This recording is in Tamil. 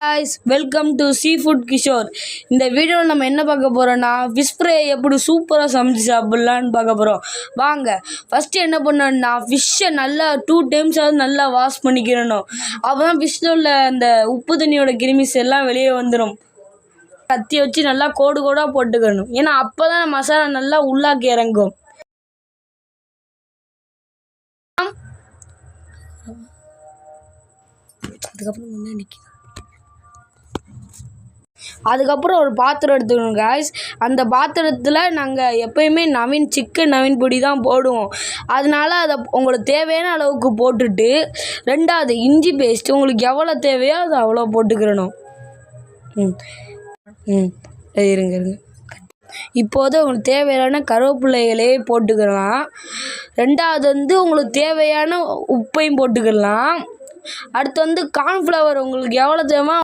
guys, welcome to Seafood Kishore. இந்த வீடியோவில் நம்ம என்ன பார்க்க போகிறோன்னா ஃபிஷ் ஃப்ரை எப்படி சூப்பராக சமைச்சு சாப்பிட்லான்னு பார்க்க போகிறோம். வாங்க ஃபஸ்ட்டு என்ன பண்ணணும்னா ஃபிஷ்ஷை நல்லா 2 times நல்லா வாஷ் பண்ணிக்கிறணும். அப்போ தான் ஃபிஷ்ஷில் உள்ள அந்த உப்பு தண்ணியோட கிருமிஸ் எல்லாம் வெளியே வந்துடும். கத்தி வச்சு நல்லா கோடு கோடாக போட்டுக்கணும். ஏன்னா அப்போ தான் மசாலா நல்லா உள்ளாக்கி இறங்கும். அதுக்கப்புறம் என்ன நிற்கும். அதுக்கப்புறம் ஒரு பாத்திரம் எடுத்துக்கணும் guys. அந்த பாத்திரத்தில் நாங்கள் எப்போயுமே சிக்கன் நவீன் பொடி தான் போடுவோம். அதனால அதை உங்களுக்கு தேவையான அளவுக்கு போட்டுட்டு, ரெண்டாவது இஞ்சி பேஸ்ட் உங்களுக்கு எவ்வளோ தேவையோ அதை அவ்வளோ போட்டுக்கிறணும். இருங்க இப்போது உங்களுக்கு தேவையான கருவேப்பிலைகளே போட்டுக்கலாம். ரெண்டாவது உங்களுக்கு தேவையான உப்பையும் போட்டுக்கலாம். அடுத்து கார்ன்ஃப்ளவர் உங்களுக்கு எவ்வளோ தேவை